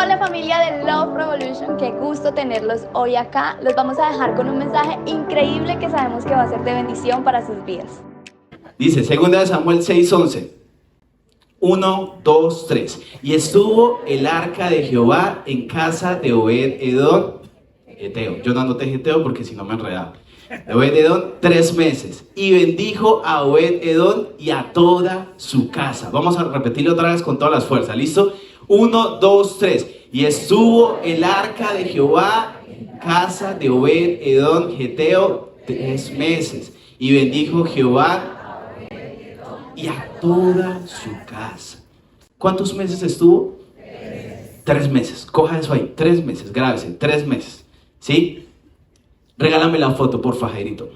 Hola familia de Love Revolution, qué gusto tenerlos hoy acá. Los vamos a dejar con un mensaje increíble que sabemos que va a ser de bendición para sus vidas. Dice 2 Samuel 6:11. 1, 2, 3. Y estuvo el arca de Jehová en casa de Obed-Edom, Geteo. Yo no anoté Geteo porque si no me enredaba. De Obed-Edom 3 meses. Y bendijo a Obed-Edom y a toda su casa. Vamos a repetirlo otra vez con todas las fuerzas. ¿Listo? 1, 2, 3. Y estuvo el arca de Jehová en casa de Obed-Edom, Geteo 3 meses. Y bendijo Jehová y a toda su casa. ¿Cuántos meses estuvo? 3 meses. Coja eso ahí, 3 meses, grábese, 3 meses. ¿Sí? Regálame la foto, porfa, Jairito.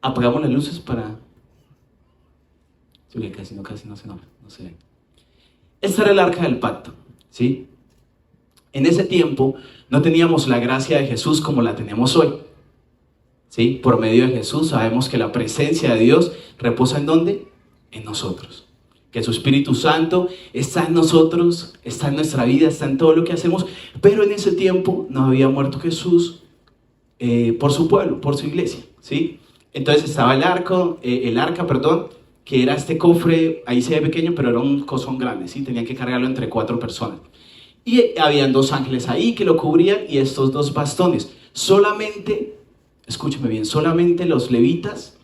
Apagamos las luces para... Sí, casi no se ve. Esta era el arca del pacto, ¿sí? En ese tiempo no teníamos la gracia de Jesús como la tenemos hoy. ¿Sí? Por medio de Jesús sabemos que la presencia de Dios reposa ¿en dónde? En nosotros. Que su Espíritu Santo está en nosotros, está en nuestra vida, está en todo lo que hacemos. Pero en ese tiempo no había muerto Jesús por su pueblo, por su iglesia, ¿sí? Entonces estaba el arca, que era este cofre, ahí se ve pequeño, pero era un cosón grande, ¿sí? Tenían que cargarlo entre 4 personas. Y habían 2 ángeles ahí que lo cubrían y estos 2 bastones. Solamente... Escúcheme bien, solamente los levitas,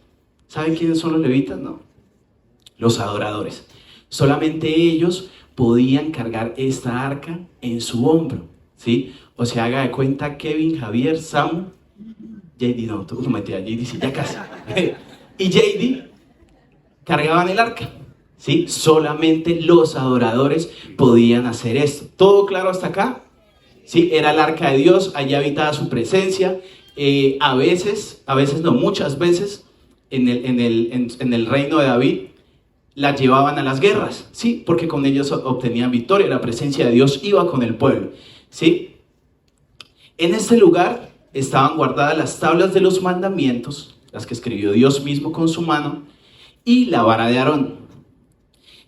¿saben quiénes son los levitas? No, los adoradores. Solamente ellos podían cargar esta arca en su hombro, ¿sí? O sea, haga de cuenta Kevin, Javier, Sam, JD, no, tú lo metí a JD, sí, ya casi. Y JD cargaban el arca, ¿sí? Solamente los adoradores podían hacer esto. ¿Todo claro hasta acá? ¿Sí? Era el arca de Dios, allí habitaba su presencia. A veces no, muchas veces en el reino de David la llevaban a las guerras, ¿sí? Porque con ellos obtenían victoria, la presencia de Dios iba con el pueblo, ¿sí? En este lugar estaban guardadas las tablas de los mandamientos, las que escribió Dios mismo con su mano, y la vara de Aarón.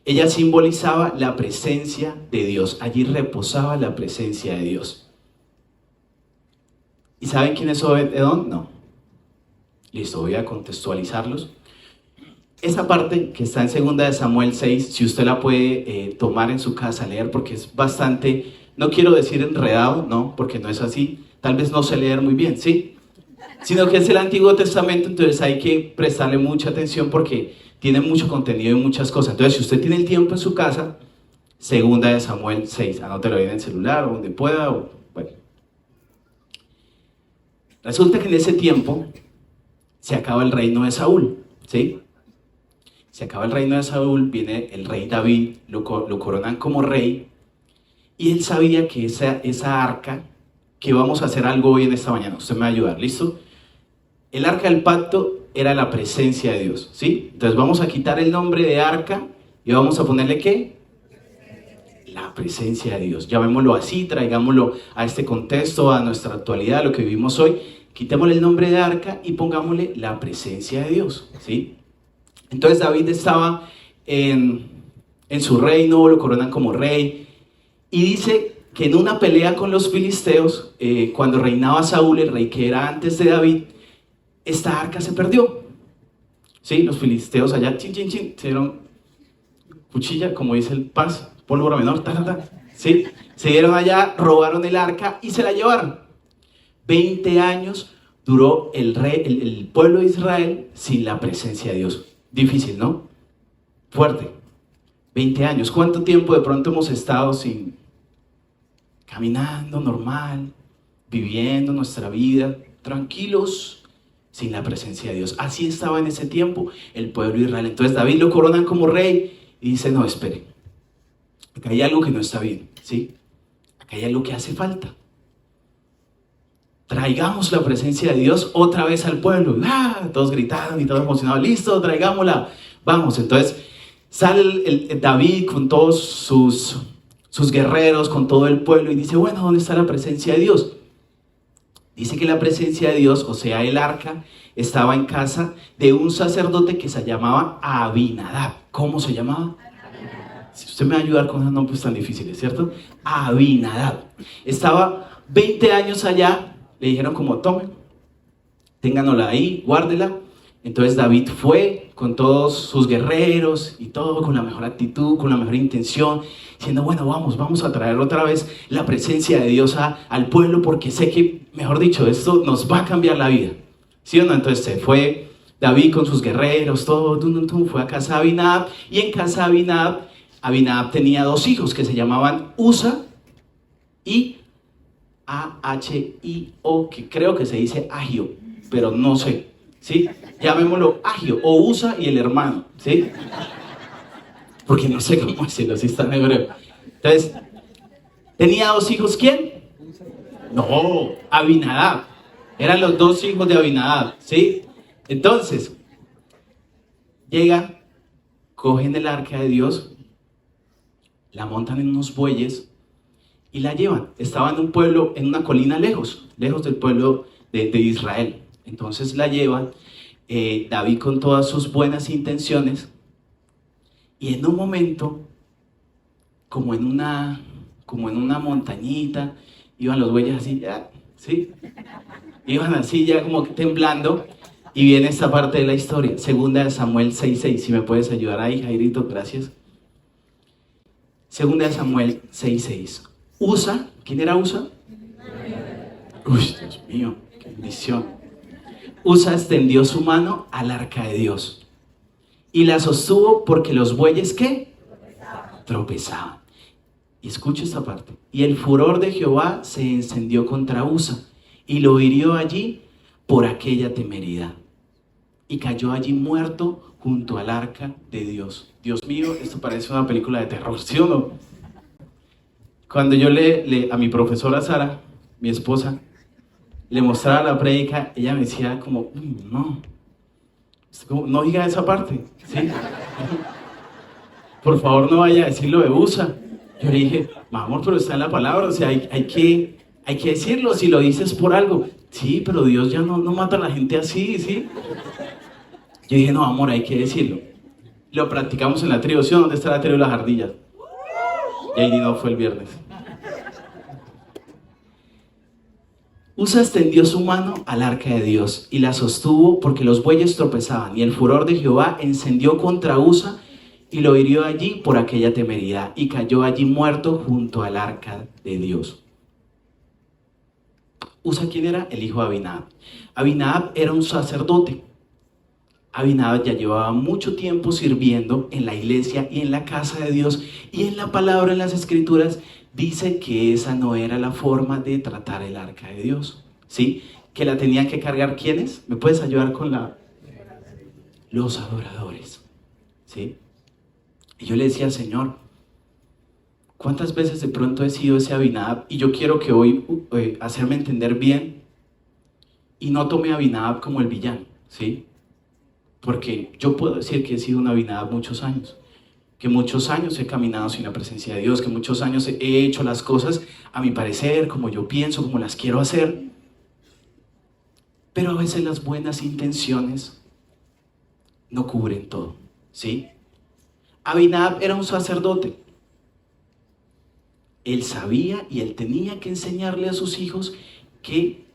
Ella simbolizaba la presencia de Dios, allí reposaba la presencia de Dios. ¿Y saben quién es Obed-Edom? No. Listo, voy a contextualizarlos. Esa parte que está en 2 Samuel 6, si usted la puede tomar en su casa, leer, porque es bastante, no quiero decir enredado, no, porque no es así, tal vez no sé leer muy bien, ¿sí? Sino que es el Antiguo Testamento, entonces hay que prestarle mucha atención porque tiene mucho contenido y muchas cosas. Entonces, si usted tiene el tiempo en su casa, 2 Samuel 6, anótelo ahí en el celular o donde pueda, o bueno. Resulta que en ese tiempo se acaba el reino de Saúl, ¿sí? Se acaba el reino de Saúl, viene el rey David, lo coronan como rey, y él sabía que esa arca, que vamos a hacer algo hoy en esta mañana, usted me va a ayudar, ¿listo? El arca del pacto era la presencia de Dios, ¿sí? Entonces vamos a quitar el nombre de arca y vamos a ponerle ¿qué? La presencia de Dios. Llamémoslo así, traigámoslo a este contexto, a nuestra actualidad, a lo que vivimos hoy. Quitémosle el nombre de arca y pongámosle la presencia de Dios, ¿sí? Entonces David estaba en su reino, lo coronan como rey, y dice que en una pelea con los filisteos, cuando reinaba Saúl, el rey que era antes de David, esta arca se perdió, ¿sí? Los filisteos allá, chin, chin, chin, se dieron cuchilla, como dice el Paz, pólvora menor, ¿sí? Se dieron allá, robaron el arca y se la llevaron. 20 años duró el pueblo de Israel sin la presencia de Dios. Difícil, ¿no? Fuerte. 20 años. ¿Cuánto tiempo de pronto hemos estado sin caminando normal, viviendo nuestra vida, tranquilos, sin la presencia de Dios? Así estaba en ese tiempo el pueblo de Israel. Entonces David lo coronan como rey y dice, no, espere, acá hay algo que no está bien, ¿sí? Acá hay algo que hace falta. Traigamos la presencia de Dios otra vez al pueblo. ¡Ah! Todos gritaron y todos emocionados. ¡Listo! Traigámosla. Vamos. Entonces sale David con todos sus guerreros, con todo el pueblo y dice, bueno, ¿dónde está la presencia de Dios? Dice que la presencia de Dios, o sea, el arca, estaba en casa de un sacerdote que se llamaba Abinadab. ¿Cómo se llamaba? Si Usted me va a ayudar con esos nombres tan difíciles, ¿cierto? Abinadab. Estaba 20 años allá, le dijeron como, tomen, ténganla ahí, guárdela. Entonces David fue con todos sus guerreros y todo con la mejor actitud, con la mejor intención, diciendo, bueno, vamos a traer otra vez la presencia de Dios al pueblo, porque sé que, mejor dicho, esto nos va a cambiar la vida. ¿Sí o no? Entonces se fue David con sus guerreros, todo, fue a casa de Abinadab, y en casa de Abinadab tenía 2 hijos que se llamaban Usa y Ahio, que creo que se dice Agio, pero no sé, ¿sí? Llamémoslo Agio o Usa y el hermano, ¿sí? Porque no sé cómo decirlo, si está en hebreo. Entonces, ¿tenía 2 hijos quién? No, Abinadab. Eran los 2 hijos de Abinadab, ¿sí? Entonces, llega, cogen el arca de Dios, la montan en unos bueyes y la llevan. Estaba en un pueblo, en una colina lejos del pueblo de Israel. Entonces la llevan, David con todas sus buenas intenciones, y en un momento, como en una montañita, iban los bueyes así, ya, ¿sí? Iban así ya como que temblando, y viene esta parte de la historia, 2 Samuel 6:6, si me puedes ayudar ahí, Jairito, gracias. 2 Samuel 6:6. Usa, ¿quién era Usa? Uy, Dios mío, qué bendición. Usa extendió su mano al arca de Dios y la sostuvo porque los bueyes, ¿qué? Tropezaban. Y escucha esta parte. Y el furor de Jehová se encendió contra Usa y lo hirió allí por aquella temeridad. Y cayó allí muerto junto al arca de Dios. Dios mío, esto parece una película de terror, ¿sí o no? Cuando yo a mi profesora Sara, mi esposa, le mostraba la prédica, ella me decía como, no diga esa parte, ¿sí? Por favor, no vaya a decir lo de Usa. Yo le dije, amor, pero está en la palabra, o sea, hay que decirlo, si lo dices por algo. Sí, pero Dios ya no mata a la gente así, ¿sí? Yo dije, no, amor, hay que decirlo. Lo practicamos en la tribu, ¿sí? ¿Dónde está la tribu de las ardillas? Y ahí no fue el viernes. Usa extendió su mano al arca de Dios y la sostuvo porque los bueyes tropezaban, y el furor de Jehová encendió contra Usa y lo hirió allí por aquella temeridad, y cayó allí muerto junto al arca de Dios. Usa, ¿quién era? El hijo de Abinadab. Abinadab era un sacerdote. Abinadab ya llevaba mucho tiempo sirviendo en la iglesia y en la casa de Dios, y en la palabra, en las escrituras, dice que esa no era la forma de tratar el arca de Dios, ¿sí? Que la tenían que cargar, ¿quiénes? ¿Me puedes ayudar con los adoradores, ¿sí? Y yo le decía al Señor, ¿cuántas veces de pronto he sido ese Abinadab? Y yo quiero que hoy hacerme entender bien y no tome a Abinadab como el villano, ¿sí? Porque yo puedo decir que he sido un Abinadab muchos años, que muchos años he caminado sin la presencia de Dios, que muchos años he hecho las cosas a mi parecer, como yo pienso, como las quiero hacer. Pero a veces las buenas intenciones no cubren todo, ¿sí? Abinadab era un sacerdote. Él sabía y él tenía que enseñarle a sus hijos que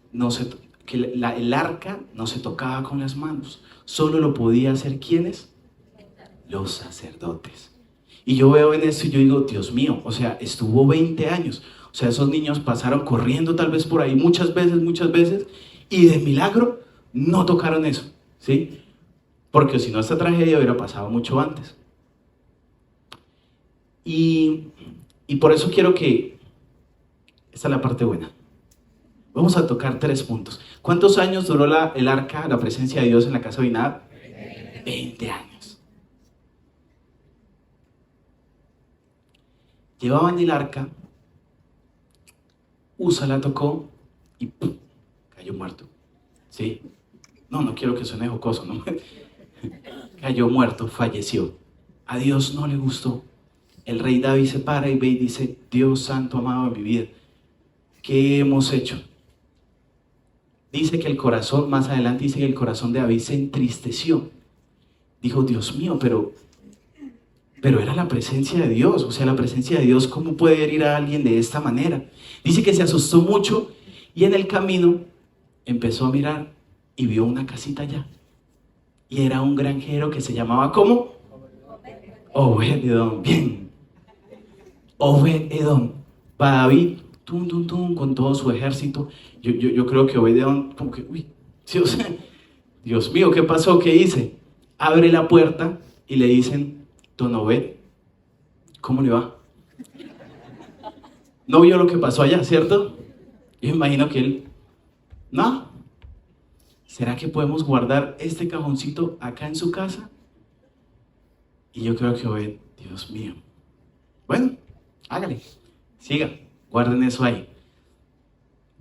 el arca no se tocaba con las manos. Solo lo podía hacer, ¿quiénes? Los sacerdotes. Y yo veo en esto y yo digo, Dios mío, o sea, estuvo 20 años. O sea, esos niños pasaron corriendo tal vez por ahí muchas veces, y de milagro no tocaron eso, ¿sí? Porque si no, esta tragedia hubiera pasado mucho antes. Y por eso quiero que, esta es la parte buena, vamos a tocar 3 puntos. ¿Cuántos años duró el arca, la presencia de Dios en la casa de Abinadab? 20 años. Llevaban el arca, Usa la tocó y ¡pum!, cayó muerto, ¿sí? No quiero que suene jocoso, ¿no? Cayó muerto, falleció. A Dios no le gustó. El rey David se para y ve y dice, Dios santo amado de mi vida, ¿qué hemos hecho? Dice que el corazón, más adelante dice que el corazón de David se entristeció. Dijo, Dios mío, pero pero era la presencia de Dios. O sea, la presencia de Dios, ¿cómo puede herir a alguien de esta manera? Dice que se asustó mucho y en el camino empezó a mirar y vio una casita allá. Y era un granjero que se llamaba, ¿cómo? Obed-Edom. Bien. Obed-Edom. Va David, tum, tum, tum, con todo su ejército. Yo creo que Obed-Edom, como que, uy, sí, o sea, Dios mío, ¿qué pasó? ¿Qué hice? Abre la puerta y le dicen, don Obed, ¿cómo le va? No vio lo que pasó allá, ¿cierto? Yo imagino que él, no. ¿Será que podemos guardar este cajoncito acá en su casa? Y yo creo que Obed, Dios mío. Bueno, hágale, siga, guarden eso ahí.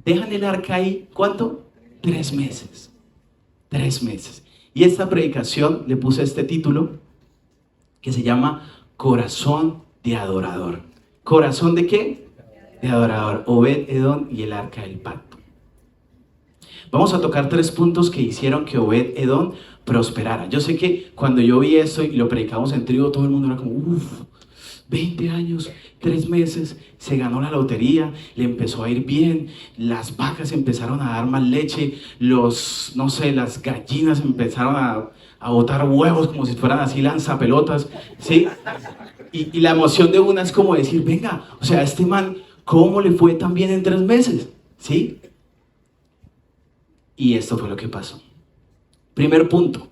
Dejan el arca ahí, ¿cuánto? 3 meses. 3 meses. Y esta predicación le puse este título que se llama Corazón de Adorador. ¿Corazón de qué? De adorador. Obed-Edom y el arca del pacto. Vamos a tocar 3 puntos que hicieron que Obed-Edom prosperara. Yo sé que cuando yo vi esto y lo predicamos en tribu, todo el mundo era como, uff, 20 años, 3 meses, se ganó la lotería, le empezó a ir bien, las vacas empezaron a dar más leche, las gallinas empezaron a botar huevos como si fueran así lanzapelotas, ¿sí? Y la emoción de una es como decir, venga, o sea, este man, ¿cómo le fue tan bien en 3 meses? ¿Sí? Y esto fue lo que pasó. Primer punto.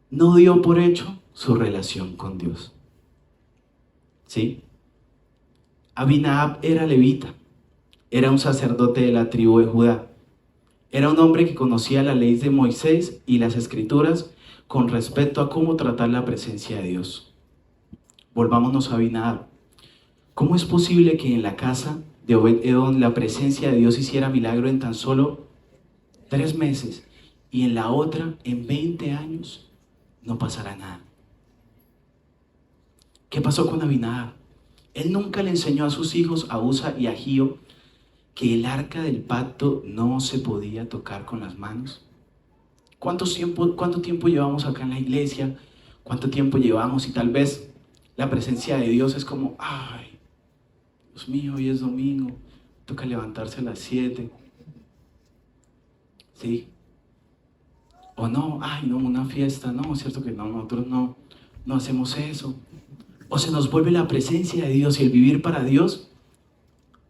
No dio por hecho su relación con Dios. ¿Sí? Abinadab era levita. Era un sacerdote de la tribu de Judá. Era un hombre que conocía la ley de Moisés y las escrituras con respecto a cómo tratar la presencia de Dios. Volvámonos a Abinadab. ¿Cómo es posible que en la casa de Obed-Edom la presencia de Dios hiciera milagro en tan solo 3 meses y en la otra en 20 años no pasará nada? ¿Qué pasó con Abinadab? Él nunca le enseñó a sus hijos, a Usa y a Gío, que el arca del pacto no se podía tocar con las manos. ¿Cuánto tiempo llevamos acá en la iglesia? ¿Cuánto tiempo llevamos? Y tal vez la presencia de Dios es como, ay, Dios mío, hoy es domingo, toca levantarse a las 7. ¿Sí? O no, ay, no, una fiesta, no, es cierto que no, nosotros no hacemos eso. O se nos vuelve la presencia de Dios y el vivir para Dios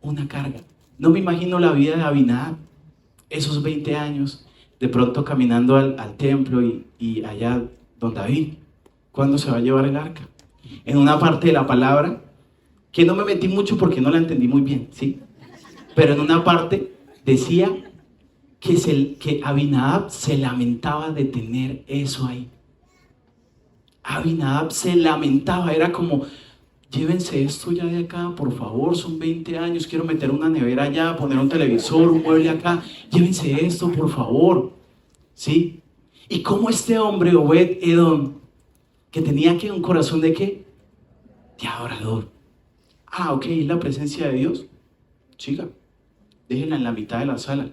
una carga. No me imagino la vida de Abinadab, esos 20 años, de pronto caminando al templo y allá don David, ¿cuándo se va a llevar el arca? En una parte de la palabra, que no me metí mucho porque no la entendí muy bien, ¿sí? Pero en una parte decía que Abinadab se lamentaba de tener eso ahí. Abinadab se lamentaba, era como, llévense esto ya de acá, por favor, son 20 años, quiero meter una nevera allá, poner un televisor, un mueble acá, llévense esto, por favor, ¿sí? Y como este hombre, Obed-Edom, que tenía que un corazón de ¿qué? De adorador. Ah, ok, la presencia de Dios, siga, déjenla en la mitad de la sala.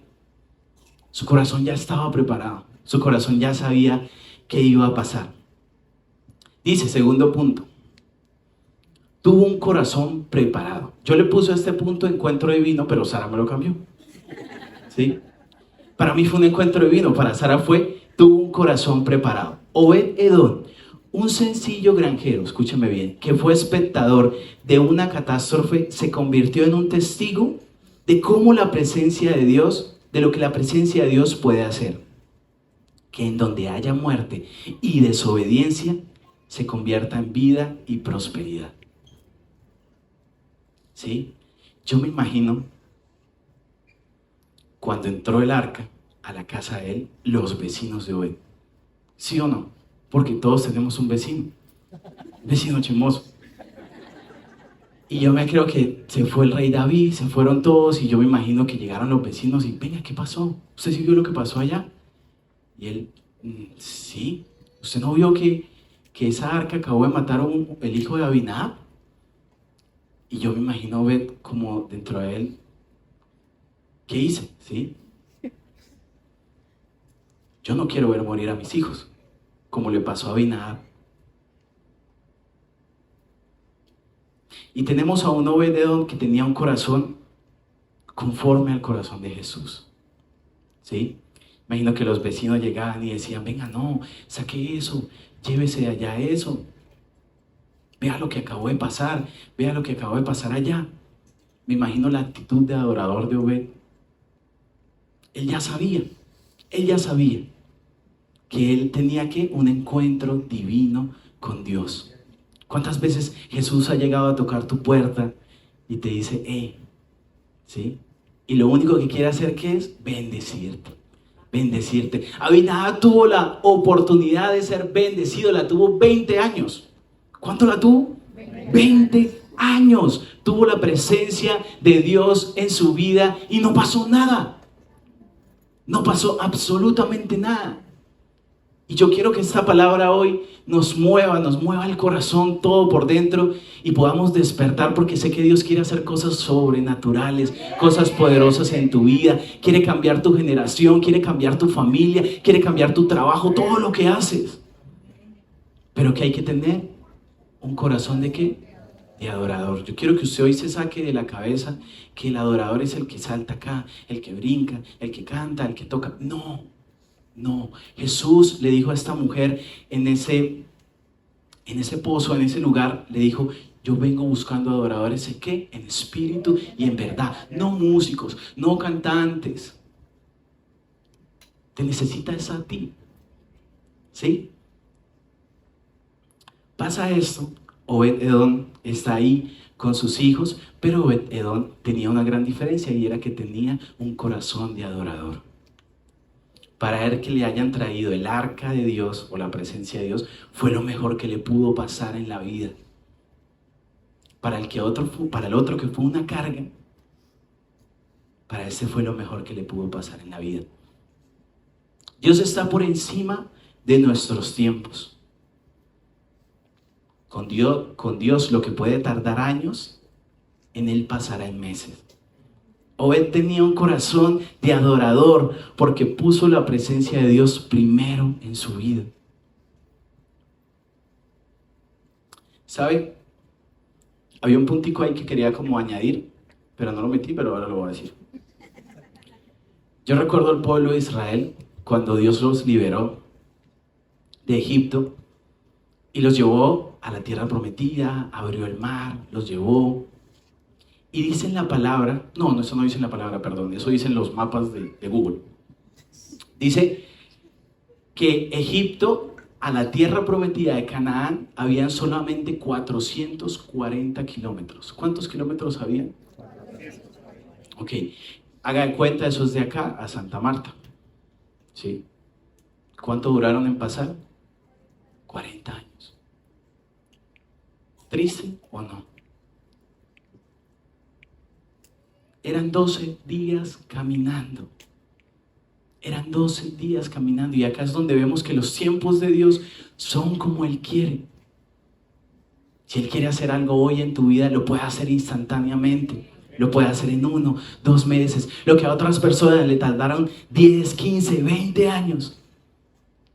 Su corazón ya estaba preparado, su corazón ya sabía qué iba a pasar. Dice, segundo punto, tuvo un corazón preparado. Yo le puse a este punto encuentro divino, pero Sara me lo cambió. ¿Sí? Para mí fue un encuentro divino, para Sara tuvo un corazón preparado. Obed-Edom, un sencillo granjero, escúcheme bien, que fue espectador de una catástrofe, se convirtió en un testigo de cómo la presencia de Dios, de lo que la presencia de Dios puede hacer. Que en donde haya muerte y desobediencia, se convierta en vida y prosperidad. ¿Sí? Yo me imagino cuando entró el arca a la casa de él, los vecinos de Obed. ¿Sí o no? Porque todos tenemos un vecino chismoso. Y yo me creo que se fue el rey David, se fueron todos y yo me imagino que llegaron los vecinos y, venga, ¿qué pasó? ¿Usted sí vio lo que pasó allá? Y él, sí, ¿usted no vio que esa arca acabó de matar el hijo de Abinadab? Y yo me imagino ver como dentro de él, ¿qué hice? ¿Sí? Yo no quiero ver morir a mis hijos, como le pasó a Abinadab. Y tenemos a un Obed-Edom que tenía un corazón conforme al corazón de Jesús. ¿Sí? Imagino que los vecinos llegaban y decían, venga, no, saque eso, llévese de allá eso. Vea lo que acabó de pasar, vea lo que acabó de pasar allá. Me imagino la actitud de adorador de Obed. Él ya sabía que él tenía que un encuentro divino con Dios. ¿Cuántas veces Jesús ha llegado a tocar tu puerta y te dice, ¿sí? Y lo único que quiere hacer, ¿qué es? Bendecirte. Abinadab tuvo la oportunidad de ser bendecido, la tuvo 20 años. ¿Cuánto la tuvo? 20 años. Tuvo la presencia de Dios en su vida y no pasó nada. No pasó absolutamente nada. Y yo quiero que esta palabra hoy nos mueva el corazón todo por dentro y podamos despertar, porque sé que Dios quiere hacer cosas sobrenaturales, cosas poderosas en tu vida. Quiere cambiar tu generación, quiere cambiar tu familia, quiere cambiar tu trabajo, todo lo que haces. Pero que hay que tener un corazón ¿de qué? De adorador. Yo quiero que usted hoy se saque de la cabeza que el adorador es el que salta acá, el que brinca, el que canta, el que toca. No, Jesús le dijo a esta mujer en ese pozo, en ese lugar, le dijo, yo vengo buscando adoradores, ¿en qué? En espíritu y en verdad. No músicos, no cantantes. Te necesitas a ti. ¿Sí? Pasa esto, Obed-Edom está ahí con sus hijos, pero Obed-Edom tenía una gran diferencia y era que tenía un corazón de adorador. Para él que le hayan traído el arca de Dios o la presencia de Dios fue lo mejor que le pudo pasar en la vida. Para el otro que fue una carga, para ese fue lo mejor que le pudo pasar en la vida. Dios está por encima de nuestros tiempos. Con Dios lo que puede tardar años, en Él pasará en meses. Obed tenía un corazón de adorador porque puso la presencia de Dios primero en su vida. ¿Sabe? Había un puntico ahí que quería como añadir, pero no lo metí, pero ahora lo voy a decir. Yo recuerdo al pueblo de Israel cuando Dios los liberó de Egipto y los llevó a la tierra prometida, abrió el mar, los llevó. Y dice en la palabra, no, eso no dice en la palabra, perdón, eso dice en los mapas de Google. Dice que Egipto, a la tierra prometida de Canaán, habían solamente 440 kilómetros. ¿Cuántos kilómetros habían? Ok, haga de cuenta, eso es de acá a Santa Marta. ¿Sí? ¿Cuánto duraron en pasar? 40 años. ¿Triste o no? Eran 12 días caminando. Eran 12 días caminando. Y acá es donde vemos que los tiempos de Dios son como Él quiere. Si Él quiere hacer algo hoy en tu vida, lo puede hacer instantáneamente. Lo puede hacer en 1, 2 meses. Lo que a otras personas le tardaron 10, 15, 20 años.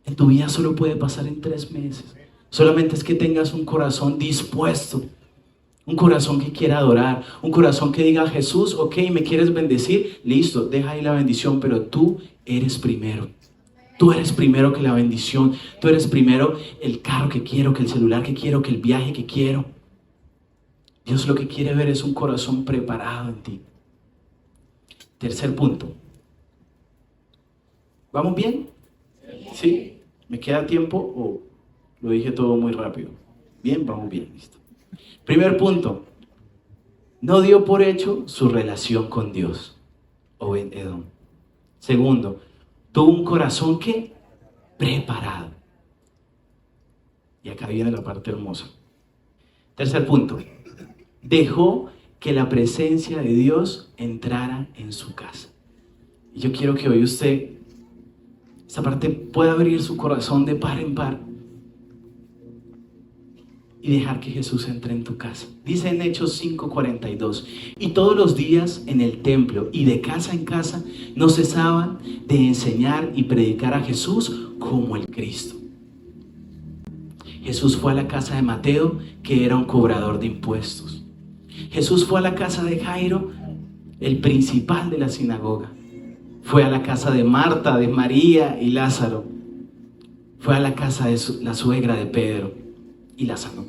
En tu vida solo puede pasar en 3 meses. Solamente es que tengas un corazón dispuesto. Un corazón que quiera adorar, un corazón que diga, Jesús, ok, ¿me quieres bendecir? Listo, deja ahí la bendición, pero tú eres primero. Tú eres primero que la bendición. Tú eres primero el carro que quiero, que el celular que quiero, que el viaje que quiero. Dios lo que quiere ver es un corazón preparado en ti. Tercer punto. ¿Vamos bien? ¿Sí? ¿Me queda tiempo o lo dije todo muy rápido? Bien, vamos bien, listo. Primer punto, no dio por hecho su relación con Dios, Obed-Edom. Segundo, tuvo un corazón que preparado. Y acá viene la parte hermosa. Tercer punto, dejó que la presencia de Dios entrara en su casa. Y yo quiero que hoy usted, esta parte, pueda abrir su corazón de par en par y dejar que Jesús entre en tu casa. Dice en Hechos 5:42, y todos los días en el templo y de casa en casa no cesaban de enseñar y predicar a Jesús como el Cristo. Jesús fue a la casa de Mateo, que era un cobrador de impuestos. Jesús fue a la casa de Jairo, el principal de la sinagoga. Fue a la casa de Marta, de María y Lázaro. Fue a la casa de la suegra de Pedro y la sanó.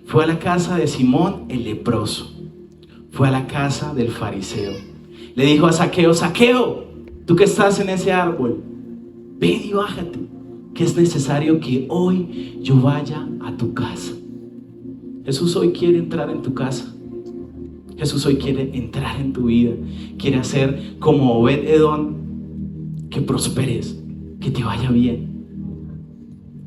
Fue a la casa de Simón el leproso. Fue a la casa del fariseo. Le dijo a Zaqueo: Zaqueo, tú que estás en ese árbol, ven y bájate, que es necesario que hoy yo vaya a tu casa. Jesús hoy quiere entrar en tu casa. Jesús hoy quiere entrar en tu vida. Quiere hacer como Obed-Edom, que prosperes, que te vaya bien.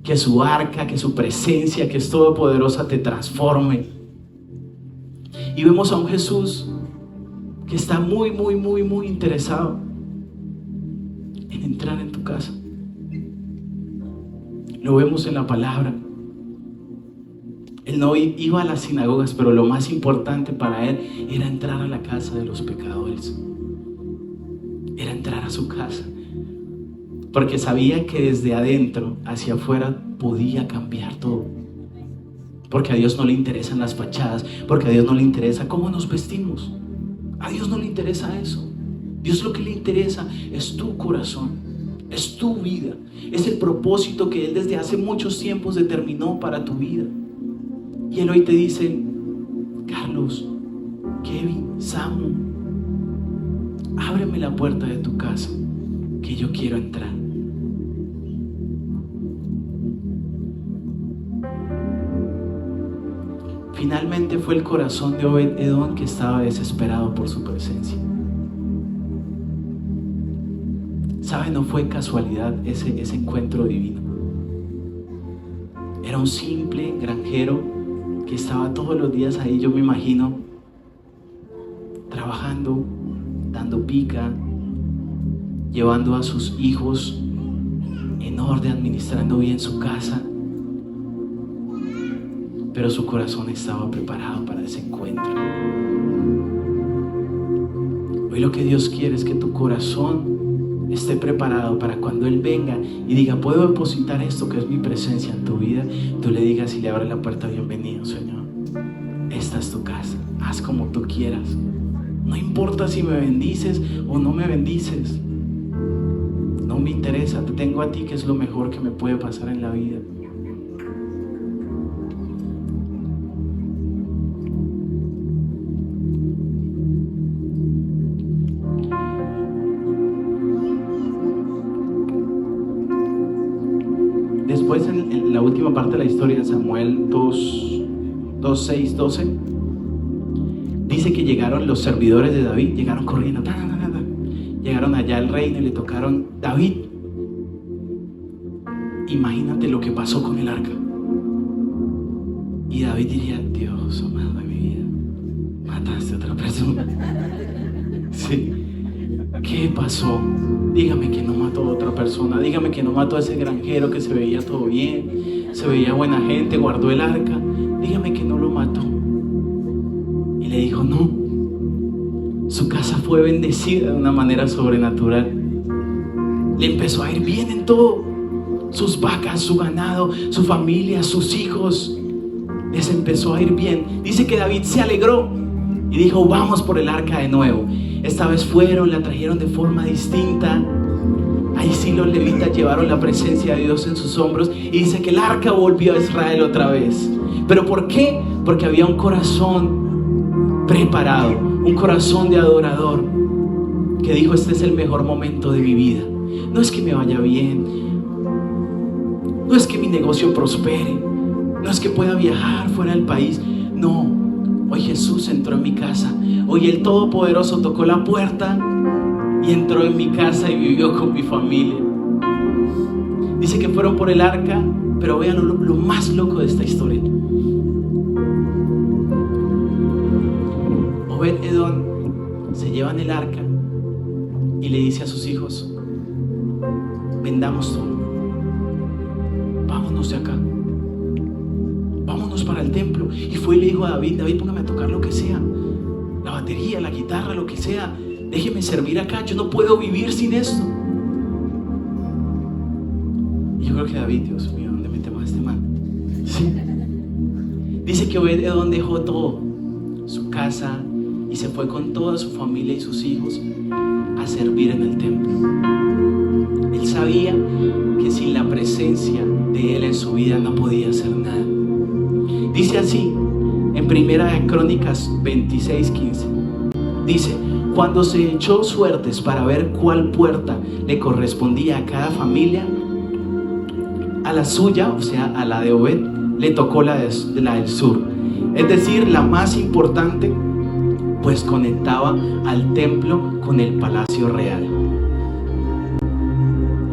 Que su arca, que su presencia, que es todopoderosa, te transforme. Y vemos a un Jesús que está muy interesado en entrar en tu casa. Lo vemos en la palabra. Él no iba a las sinagogas, pero lo más importante para él era entrar a la casa de los pecadores. Era entrar a su casa. Porque sabía que desde adentro hacia afuera podía cambiar todo. Porque a Dios no le interesan las fachadas, porque a Dios no le interesa cómo nos vestimos. A Dios no le interesa eso. Dios lo que le interesa es tu corazón, es tu vida, es el propósito que Él desde hace muchos tiempos determinó para tu vida. Y Él hoy te dice: Carlos, Kevin, Samu, ábreme la puerta de tu casa, que yo quiero entrar. Finalmente fue el corazón de Obed-Edom que estaba desesperado por su presencia. ¿Sabe? No fue casualidad ese encuentro divino. Era un simple granjero que estaba todos los días ahí, yo me imagino, trabajando, dando pica, llevando a sus hijos en orden, administrando bien su casa. Pero su corazón estaba preparado para ese encuentro. Hoy lo que Dios quiere es que tu corazón esté preparado para cuando Él venga y diga: puedo depositar esto que es mi presencia en tu vida. Tú le digas y le abres la puerta: bienvenido, Señor. Esta es tu casa. Haz como tú quieras. No importa si me bendices o no me bendices. No me interesa. Te tengo a ti, que es lo mejor que me puede pasar en la vida. Después, en la última parte de la historia de Samuel 6, 12, dice que llegaron los servidores de David, llegaron corriendo, llegaron allá al reino y le tocaron: David, imagínate lo que pasó con el arca. Y David diría: Dios amado de mi vida, mataste a otra persona. Sí. ¿Qué pasó? Dígame que no mató a otra persona. Dígame que no mató a ese granjero que se veía todo bien, se veía buena gente, guardó el arca. Dígame que no lo mató. Y le dijo: no. Su casa fue bendecida de una manera sobrenatural. Le empezó a ir bien en todo. Sus vacas, su ganado, su familia, sus hijos. Les empezó a ir bien. Dice que David se alegró y dijo: vamos por el arca de nuevo. Esta vez fueron, la trajeron de forma distinta. Ahí sí los levitas llevaron la presencia de Dios en sus hombros. Y dice que el arca volvió a Israel otra vez. ¿Pero por qué? Porque había un corazón preparado, un corazón de adorador, que dijo: este es el mejor momento de mi vida. No es que me vaya bien, no es que mi negocio prospere, no es que pueda viajar fuera del país. No, hoy Jesús entró en mi casa. Hoy el Todopoderoso tocó la puerta y entró en mi casa y vivió con mi familia. Dice que fueron por el arca, pero vean lo más loco de esta historia. Obed-Edom se lleva en el arca y le dice a sus hijos: vendamos todo, vámonos de acá, vámonos para el templo. Y fue y le dijo a David: David, póngame a tocar lo que sea, la batería, la guitarra, lo que sea, déjeme servir acá, yo no puedo vivir sin esto. Y yo creo que David: Dios mío, ¿dónde metemos a este man? Sí. Dice que Obed-Edom dejó todo, su casa y se fue con toda su familia y sus hijos a servir en el templo. Él sabía que sin la presencia de Él en su vida no podía hacer nada. Dice así en Primera de Crónicas 26:15. Dice: cuando se echó suertes para ver cuál puerta le correspondía a cada familia, a la suya, o sea, a la de Obed, le tocó la del sur, es decir, la más importante, pues conectaba al templo con el palacio real.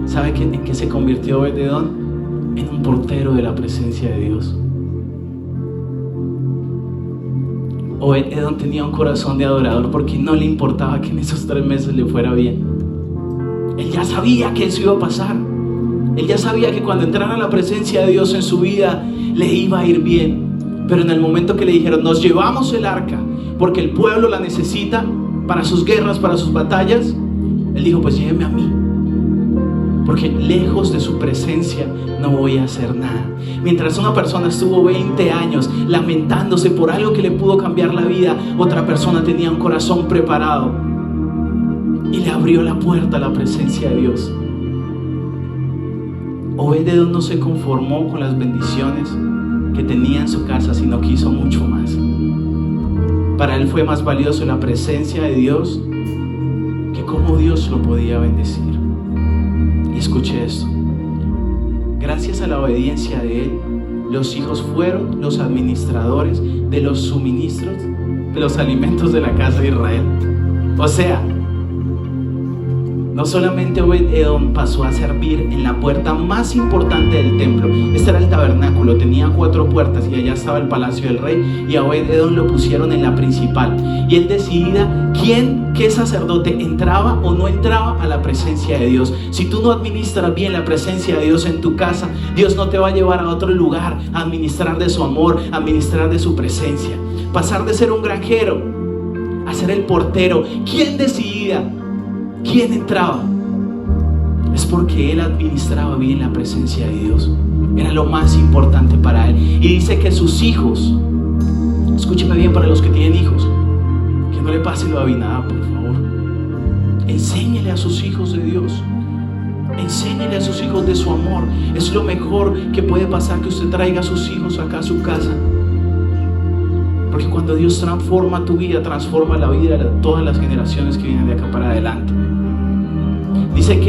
¿Sabe en qué se convirtió Obed-Edom? En un portero de la presencia de Dios. Obed-Edom tenía un corazón de adorador porque no le importaba que en esos 3 meses le fuera bien. Él ya sabía que eso iba a pasar. Él ya sabía que cuando entrara la presencia de Dios en su vida le iba a ir bien. Pero en el momento que le dijeron: nos llevamos el arca porque el pueblo la necesita para sus guerras, para sus batallas, él dijo: pues lléveme a mí, porque lejos de su presencia no voy a hacer nada. Mientras una persona estuvo 20 años lamentándose por algo que le pudo cambiar la vida, otra persona tenía un corazón preparado y le abrió la puerta a la presencia de Dios. Obed-Edom no se conformó con las bendiciones que tenía en su casa, sino que hizo mucho más. Para él fue más valioso la presencia de Dios que cómo Dios lo podía bendecir. Y escuche esto: gracias a la obediencia de él, los hijos fueron los administradores de los suministros de los alimentos de la casa de Israel. O sea, no solamente Obed-Edom pasó a servir en la puerta más importante del templo. Este era el tabernáculo, tenía 4 puertas y allá estaba el palacio del rey, y a Obed-Edom lo pusieron en la principal, y él decidía qué sacerdote entraba o no entraba a la presencia de Dios. Si tú no administras bien la presencia de Dios en tu casa, Dios no te va a llevar a otro lugar a administrar de su amor, a administrar de su presencia. Pasar de ser un granjero a ser el portero. ¿Quién decidía quién entraba? Es porque él administraba bien la presencia de Dios. Era lo más importante para él. Y dice que sus hijos, escúcheme bien para los que tienen hijos, que no le pase lo a Abinadab, por favor. Enséñele a sus hijos de Dios. Enséñele a sus hijos de su amor. Es lo mejor que puede pasar, que usted traiga a sus hijos acá a su casa. Porque cuando Dios transforma tu vida, transforma la vida de todas las generaciones que vienen de acá para adelante. Dice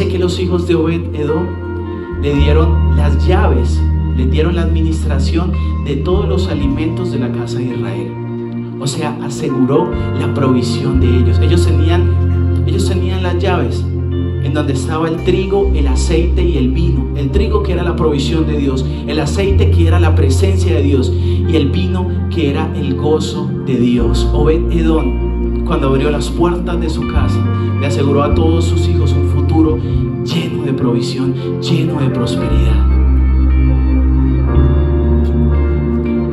que los hijos de Obed-Edom le dieron las llaves, le dieron la administración de todos los alimentos de la casa de Israel. O sea, aseguró la provisión de ellos. Ellos tenían las llaves en donde estaba el trigo, el aceite y el vino. El trigo, que era la provisión de Dios, el aceite, que era la presencia de Dios, y el vino, que era el gozo de Dios. Obed-Edom, cuando abrió las puertas de su casa, le aseguró a todos sus hijos un futuro lleno de provisión, lleno de prosperidad.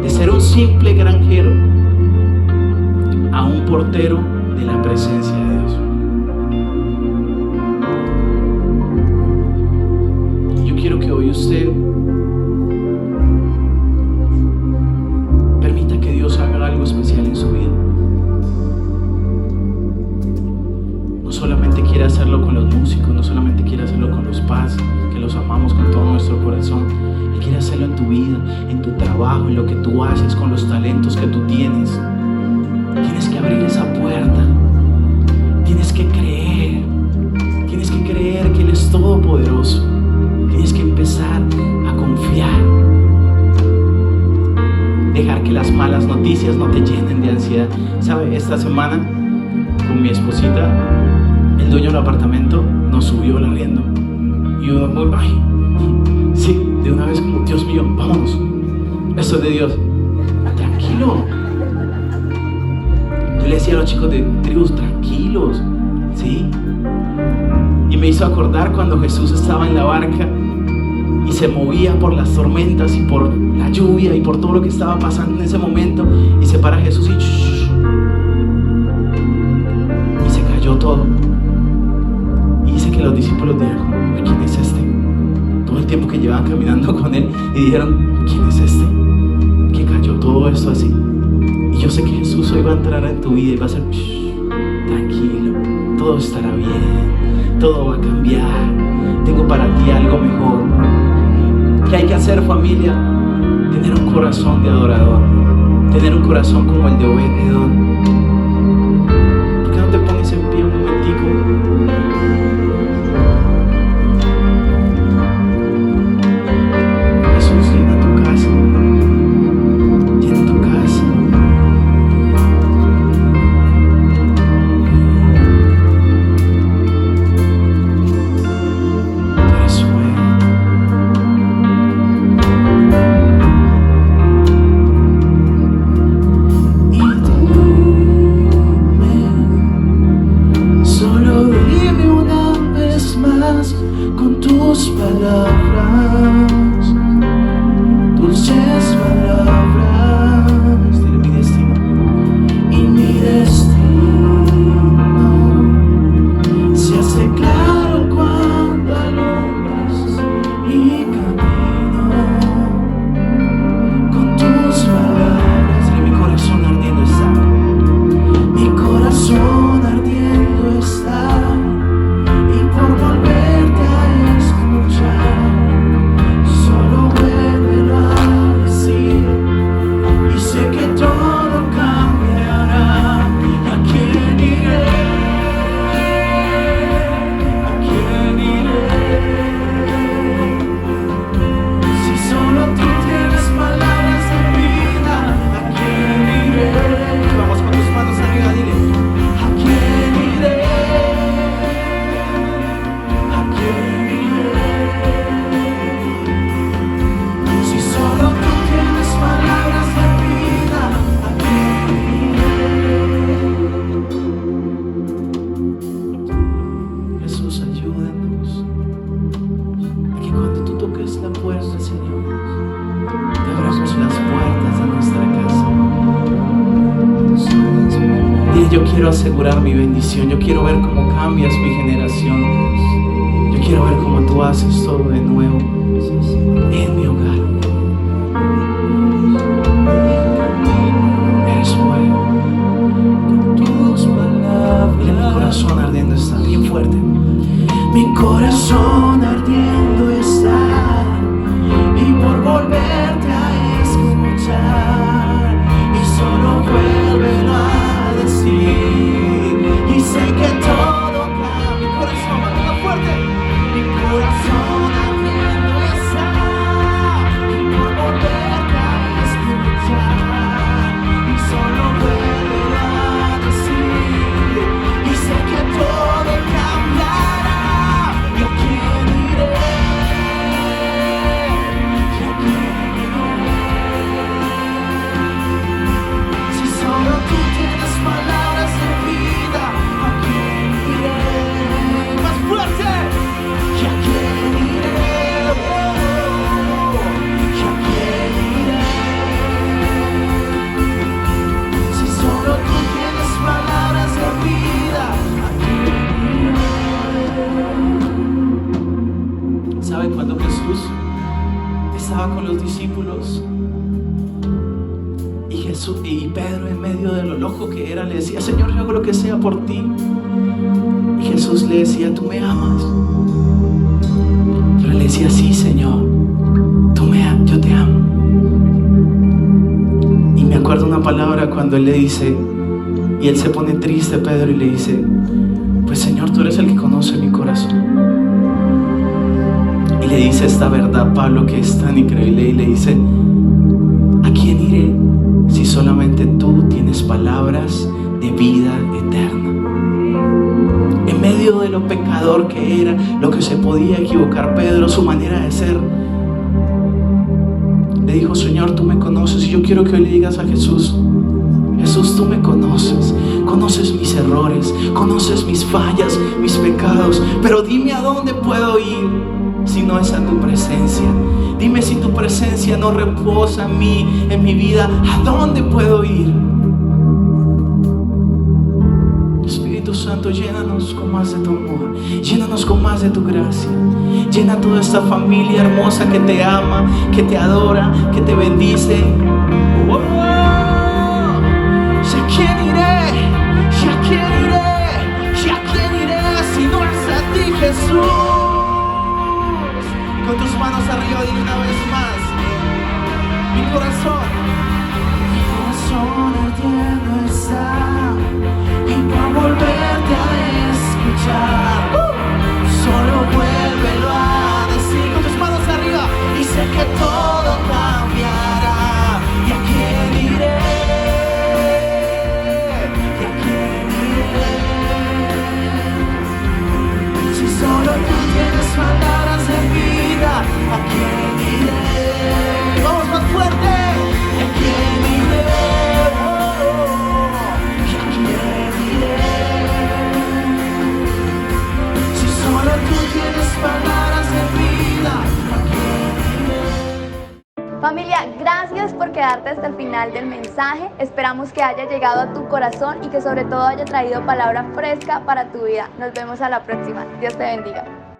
De ser un simple granjero a un portero de la presencia de Dios. Yo quiero que hoy usted permita que Dios haga algo especial en su vida. No solamente quiere hacerlo con los músicos, no solamente quiere hacerlo con los padres, que los amamos con todo nuestro corazón. Él quiere hacerlo en tu vida, en tu trabajo, en lo que tú haces, con los talentos que tú tienes. Tienes que abrir esa puerta. Tienes que creer. Tienes que creer que Él es todopoderoso. Tienes que empezar a confiar. Dejar que las malas noticias no te llenen de ansiedad. ¿Sabe? Esta semana, con mi esposita, el dueño del apartamento nos subió el arriendo. Y yo, sí, de una vez, como: Dios mío, vámonos. Esto es de Dios. Tranquilo. Yo le decía a los chicos de tribus: tranquilos, ¿sí? Y me hizo acordar cuando Jesús estaba en la barca y se movía por las tormentas y por la lluvia y por todo lo que estaba pasando en ese momento, y se para Jesús y se cayó todo. Y dice que los discípulos dijeron: ¿quién es este? Todo el tiempo que llevaban caminando con Él, y dijeron: ¿quién es este? Que cayó todo esto así. yo sé que Jesús hoy va a entrar en tu vida y va a ser tranquilo, todo estará bien, todo va a cambiar. Tengo para ti algo mejor. ¿Qué hay que hacer, familia? Tener un corazón de adorador, tener un corazón como el de Obed-Edom. ¿Por qué no te pones en pie un momentico? Jesús, llena tu casa, llena tu casa. Tú eres bueno. Y dime, solo dime una vez más con tus palabras, dulces palabras. Dile mi destino. Y mi destino se hace claro cuando alumbras mi camino con tus palabras. Dile, mi corazón ardiendo está, mi corazón ardiendo está, y por volverte a escuchar, solo vuélvelo a decir, y sé que todo cambiará. ¿A quién iré? ¿A quién iré? Si solo tú tienes palabras de vida, ¿a quién iré? Vamos con tus manos arriba, dile. ¿A quién iré? ¿A quién iré? Si solo tú tienes palabras de vida, ¿a quién iré? Jesús, ayúdanos a que cuando tú toques la puerta, Señor, te abramos las puertas de nuestra casa. Dile, yo quiero asegurar mi bendición, yo quiero ver cómo cambias mi generación, yo quiero ver cómo tú haces todo de nuevo en mi hogar. Eres bueno. Con tus palabras. Dile, mi corazón ardiendo está, bien fuerte. Mi corazón ardiendo está, y por volverte a escuchar, y solo vuélvelo a decir, y sé que todo cambia. Mi corazón ardiendo fuerte, mi corazón ardiendo está, y por volverte a escuchar, y solo vuélvelo a decir, y sé que todo cambiará. ¿Y a quién iré? ¿Y a quién iré? Si solo tú tienes palabras de vida, ¿a quién iré? Más fuerte. ¿Y a quién iré? ¿Y a quién iré? Si solo tú tienes palabras de vida, ¿a quién iré? ¿Saben cuando Jesús estaba con los discípulos y Pedro, en medio de lo loco que era, le decía: Señor, yo hago lo que sea por ti? Y Jesús le decía: ¿tú me amas? Pero él le decía: sí, Señor, yo te amo. Y me acuerdo una palabra cuando él le dice, y él se pone triste, Pedro, y le dice: pues Señor, tú eres el que conoce mi corazón. Y le dice esta verdad Pablo, que es tan increíble, y le dice: ¿a quién iré si solamente tú tienes palabras de vida eterna? En medio de lo pecador que era, lo que se podía equivocar Pedro, su manera de ser, le dijo: Señor, tú me conoces. Y yo quiero que hoy le digas a Jesús: Jesús, tú me conoces, conoces mis errores, conoces mis fallas, mis pecados, pero dime a dónde puedo ir si no es a tu presencia. Dime, si tu presencia no reposa en mí, en mi vida, ¿a dónde puedo ir? Espíritu Santo, llénanos con más de tu amor, llénanos con más de tu gracia. Llena toda esta familia hermosa que te ama, que te adora, que te bendice. ¡Oh! arriba, dile una vez más. Mi corazón ardiendo está y para volverte a escuchar. Solo vuélvelo a decir con tus manos arriba y sé que todo cambiará. ¿Y a quién iré? ¿Y a quién iré? Si solo tú tienes palabras de vida, ¿a quién iré? Vamos más fuerte. ¿Y a quién iré? ¿Y a quién iré? Si solo tú tienes palabras de vida, ¿a quién iré? Familia, gracias por quedarte hasta el final del mensaje. Esperamos que haya llegado a tu corazón y que sobre todo haya traído palabra fresca para tu vida. Nos vemos a la próxima. Dios te bendiga.